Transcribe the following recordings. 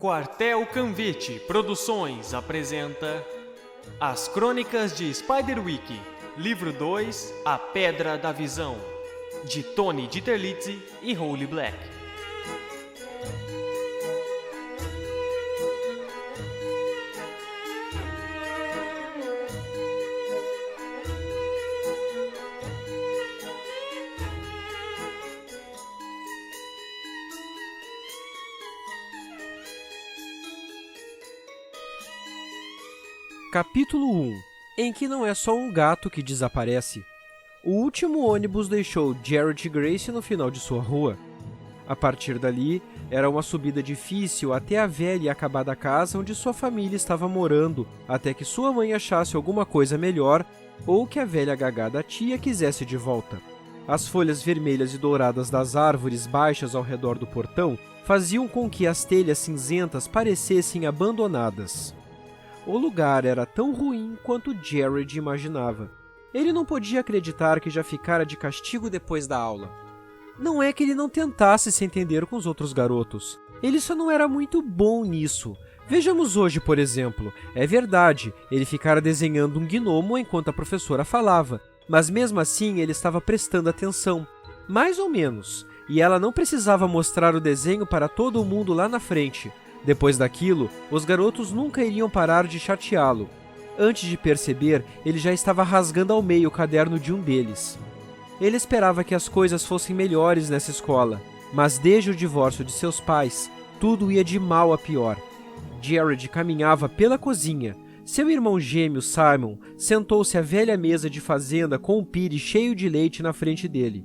Quartel Canvete Produções apresenta As Crônicas de Spiderwick, Livro 2, A Pedra da Visão, de Tony Dieterlitz e Holly Black. Capítulo 1, em que não é só um gato que desaparece. O último ônibus deixou Jared e Grace no final de sua rua. A partir dali, era uma subida difícil até a velha e acabada casa onde sua família estava morando, até que sua mãe achasse alguma coisa melhor ou que a velha gagada tia quisesse de volta. As folhas vermelhas e douradas das árvores baixas ao redor do portão faziam com que as telhas cinzentas parecessem abandonadas. O lugar era tão ruim quanto Jared imaginava. Ele não podia acreditar que já ficara de castigo depois da aula. Não é que ele não tentasse se entender com os outros garotos. Ele só não era muito bom nisso. Vejamos hoje, por exemplo. É verdade, ele ficara desenhando um gnomo enquanto a professora falava, mas mesmo assim ele estava prestando atenção. Mais ou menos. E ela não precisava mostrar o desenho para todo mundo lá na frente. Depois daquilo, os garotos nunca iriam parar de chateá-lo. Antes de perceber, ele já estava rasgando ao meio o caderno de um deles. Ele esperava que as coisas fossem melhores nessa escola, mas desde o divórcio de seus pais, tudo ia de mal a pior. Jared caminhava pela cozinha. Seu irmão gêmeo, Simon, sentou-se à velha mesa de fazenda com um pire cheio de leite na frente dele.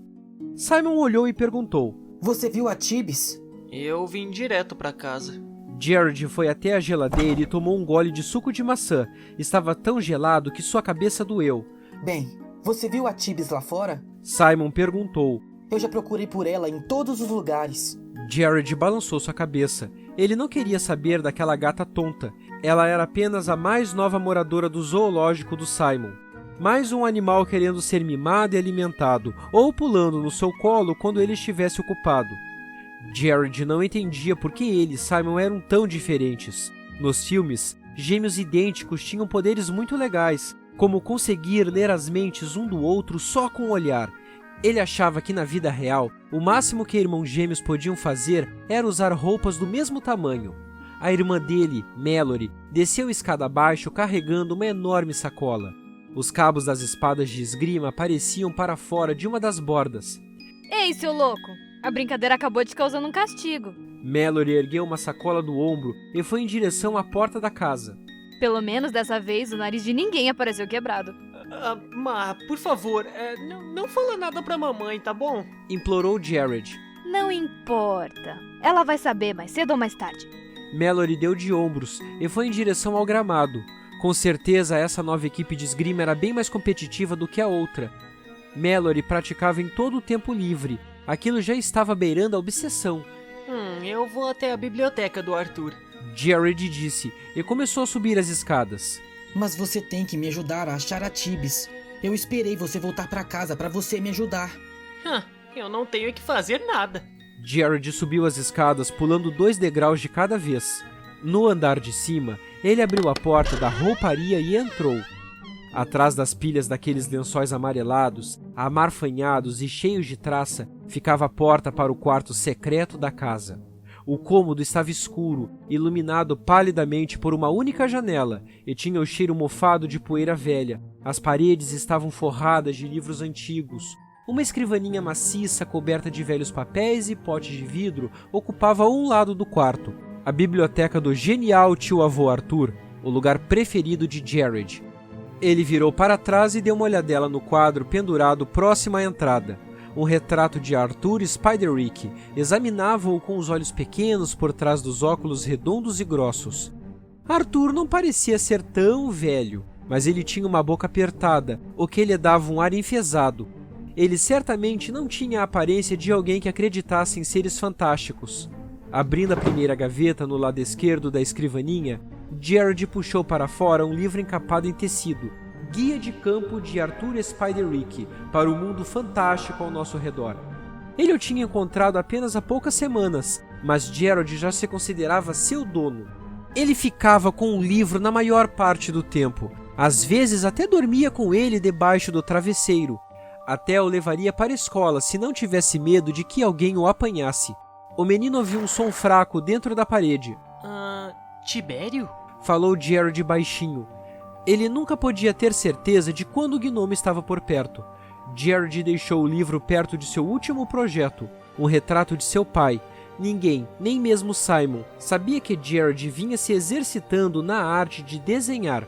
Simon olhou e perguntou: "Você viu a Tibis?" Eu vim direto para casa. Jared foi até a geladeira e tomou um gole de suco de maçã. Estava tão gelado que sua cabeça doeu. "Bem, você viu a Tibis lá fora?" Simon perguntou. "Eu já procurei por ela em todos os lugares." Jared balançou sua cabeça. Ele não queria saber daquela gata tonta. Ela era apenas a mais nova moradora do zoológico do Simon. Mais um animal querendo ser mimado e alimentado, ou pulando no seu colo quando ele estivesse ocupado. Jared não entendia por que ele e Simon eram tão diferentes. Nos filmes, gêmeos idênticos tinham poderes muito legais, como conseguir ler as mentes um do outro só com o olhar. Ele achava que na vida real, o máximo que irmãos gêmeos podiam fazer era usar roupas do mesmo tamanho. A irmã dele, Mallory, desceu a escada abaixo carregando uma enorme sacola. Os cabos das espadas de esgrima apareciam para fora de uma das bordas. Ei, seu louco! A brincadeira acabou te causando um castigo. Mallory ergueu uma sacola do ombro e foi em direção à porta da casa. Pelo menos dessa vez o nariz de ninguém apareceu quebrado. Ma, por favor, não fala nada pra mamãe, tá bom? Implorou Jared. Não importa. Ela vai saber mais cedo ou mais tarde. Mallory deu de ombros e foi em direção ao gramado. Com certeza essa nova equipe de esgrima era bem mais competitiva do que a outra. Mallory praticava em todo o tempo livre. Aquilo já estava beirando a obsessão. Eu vou até a biblioteca do Arthur. Jared disse e começou a subir as escadas. "Mas você tem que me ajudar a achar a Tibis. Eu esperei você voltar pra casa pra você me ajudar." Eu não tenho que fazer nada. Jared subiu as escadas pulando 2 degraus de cada vez. No andar de cima, ele abriu a porta da rouparia e entrou. Atrás das pilhas daqueles lençóis amarelados, amarfanhados e cheios de traça, ficava a porta para o quarto secreto da casa. O cômodo estava escuro, iluminado palidamente por uma única janela, e tinha o cheiro mofado de poeira velha. As paredes estavam forradas de livros antigos. Uma escrivaninha maciça coberta de velhos papéis e potes de vidro ocupava um lado do quarto. A biblioteca do genial tio-avô Arthur, o lugar preferido de Jared. Ele virou para trás e deu uma olhadela no quadro pendurado próximo à entrada. Um retrato de Arthur Spiderwick. Examinava-o com os olhos pequenos por trás dos óculos redondos e grossos. Arthur não parecia ser tão velho, mas ele tinha uma boca apertada, o que lhe dava um ar enfesado. Ele certamente não tinha a aparência de alguém que acreditasse em seres fantásticos. Abrindo a primeira gaveta no lado esquerdo da escrivaninha, Jared puxou para fora um livro encapado em tecido, Guia de Campo de Arthur Spiderwick para o mundo fantástico ao nosso redor. Ele o tinha encontrado apenas há poucas semanas, mas Gerald já se considerava seu dono. Ele ficava com o livro na maior parte do tempo. Às vezes até dormia com ele debaixo do travesseiro. Até o levaria para a escola se não tivesse medo de que alguém o apanhasse. O menino ouviu um som fraco dentro da parede. Tibério? Falou Gerald baixinho. Ele nunca podia ter certeza de quando o gnomo estava por perto. Gerald deixou o livro perto de seu último projeto, um retrato de seu pai. Ninguém, nem mesmo Simon, sabia que Gerald vinha se exercitando na arte de desenhar.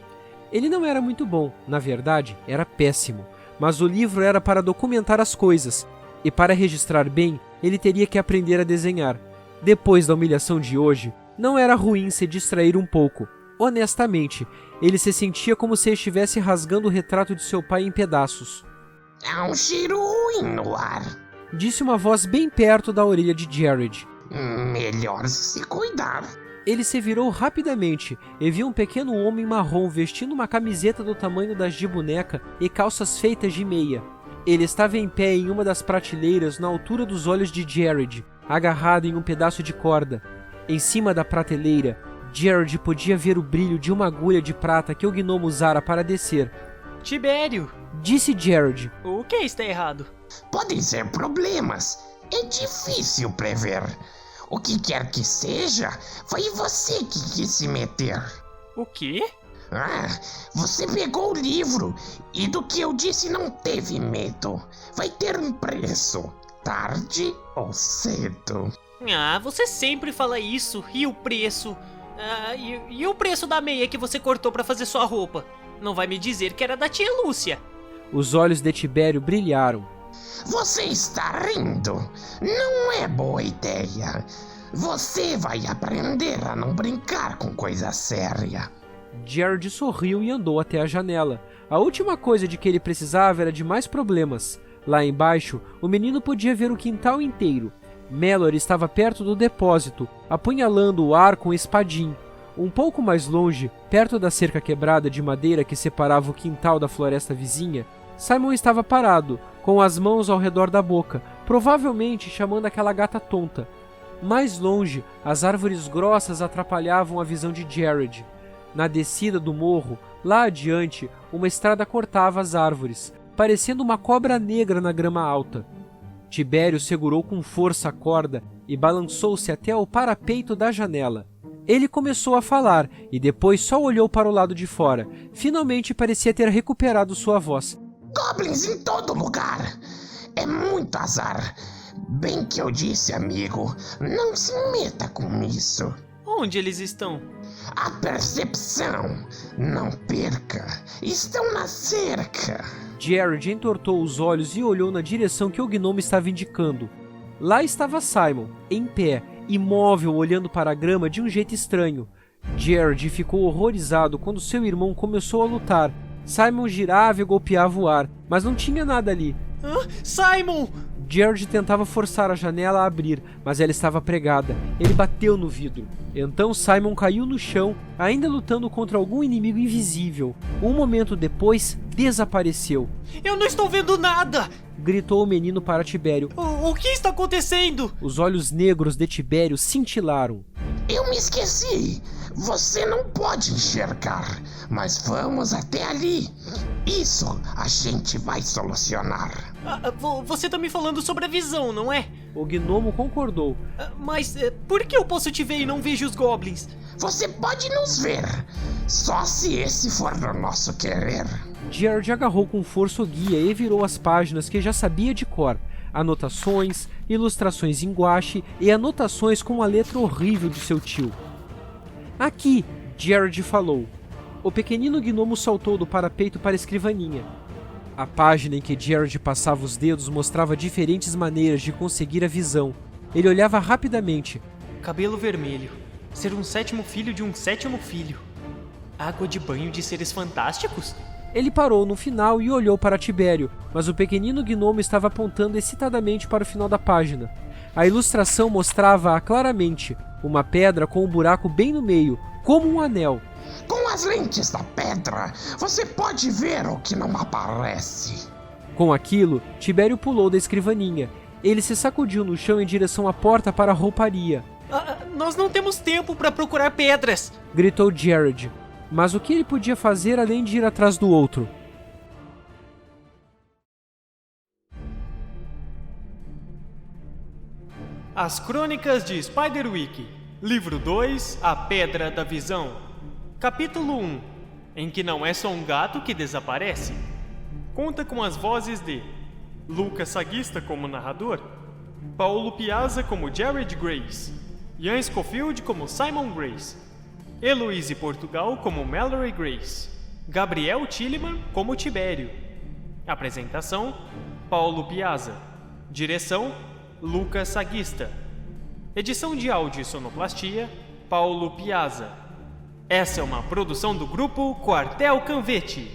Ele não era muito bom, na verdade, era péssimo. Mas o livro era para documentar as coisas, e para registrar bem, ele teria que aprender a desenhar. Depois da humilhação de hoje, não era ruim se distrair um pouco. Honestamente, ele se sentia como se estivesse rasgando o retrato de seu pai em pedaços. Há um cheiro ruim no ar. Disse uma voz bem perto da orelha de Gerald. Melhor se cuidar. Ele se virou rapidamente e viu um pequeno homem marrom vestindo uma camiseta do tamanho das de boneca e calças feitas de meia. Ele estava em pé em uma das prateleiras na altura dos olhos de Gerald, agarrado em um pedaço de corda. Em cima da prateleira, Gerald podia ver o brilho de uma agulha de prata que o gnomo usara para descer. Tibério, Disse Gerald. o que está errado? Podem ser problemas. É difícil prever. O que quer que seja, foi você que quis se meter. O quê? Você pegou o livro e do que eu disse não teve medo. Vai ter um preço, tarde ou cedo. Você sempre fala isso. E o preço? E o preço da meia que você cortou pra fazer sua roupa? Não vai me dizer que era da tia Lúcia. Os olhos de Tibério brilharam. Você está rindo. Não é boa ideia. Você vai aprender a não brincar com coisa séria. Gerald sorriu e andou até a janela. A última coisa de que ele precisava era de mais problemas. Lá embaixo, o menino podia ver o quintal inteiro. Mallory estava perto do depósito, apunhalando o ar com espadim. Um pouco mais longe, perto da cerca quebrada de madeira que separava o quintal da floresta vizinha, Simon estava parado, com as mãos ao redor da boca, provavelmente chamando aquela gata tonta. Mais longe, as árvores grossas atrapalhavam a visão de Gerald. Na descida do morro, lá adiante, uma estrada cortava as árvores, parecendo uma cobra negra na grama alta. Tibério segurou com força a corda e balançou-se até o parapeito da janela. Ele começou a falar e depois só olhou para o lado de fora. Finalmente parecia ter recuperado sua voz. Goblins em todo lugar. É muito azar. Bem que eu disse, amigo, não se meta com isso. Onde eles estão? A percepção. Não perca. Estão na cerca. Gerald entortou os olhos e olhou na direção que o gnomo estava indicando. Lá estava Simon, em pé, imóvel, olhando para a grama de um jeito estranho. Gerald ficou horrorizado quando seu irmão começou a lutar. Simon girava e golpeava o ar, mas não tinha nada ali. Simon! Gerald tentava forçar a janela a abrir, mas ela estava pregada. Ele bateu no vidro. Então Simon caiu no chão, ainda lutando contra algum inimigo invisível. Um momento depois, desapareceu. Eu não estou vendo nada! Gritou o menino para Tibério. O que está acontecendo? Os olhos negros de Tibério cintilaram. Eu me esqueci. Você não pode enxergar, mas vamos até ali. Isso a gente vai solucionar. Você tá me falando sobre a visão, não é? O gnomo concordou. Mas por que eu posso te ver e não vejo os goblins? Você pode nos ver, só se esse for do nosso querer. Gerald agarrou com força o guia e virou as páginas que já sabia de cor. Anotações, ilustrações em guache e anotações com a letra horrível de seu tio. Aqui, Gerald falou. O pequenino gnomo saltou do parapeito para a escrivaninha. A página em que Gerald passava os dedos mostrava diferentes maneiras de conseguir a visão. Ele olhava rapidamente. Cabelo vermelho. Ser um sétimo filho de um sétimo filho. Água de banho de seres fantásticos? Ele parou no final e olhou para Tibério, mas o pequenino gnomo estava apontando excitadamente para o final da página. A ilustração mostrava-a claramente, uma pedra com um buraco bem no meio, como um anel. Com as lentes da pedra, você pode ver o que não aparece. Com aquilo, Tibério pulou da escrivaninha. Ele se sacudiu no chão em direção à porta para a rouparia. Nós não temos tempo para procurar pedras! Gritou Jared. Mas o que ele podia fazer além de ir atrás do outro? As Crônicas de Spiderwick, Livro 2, A Pedra da Visão. Capítulo 1, em que não é só um gato que desaparece. Conta com as vozes de Lucas Saguista como narrador, Paulo Piazza como Jared Grace, Ian Scofield como Simon Grace, Heloise Portugal como Mallory Grace, Gabriel Tilleman como Tibério. Apresentação: Paulo Piazza. Direção: Lucas Saguista. Edição de áudio e sonoplastia: Paulo Piazza. Essa é uma produção do grupo Quartel Canvete.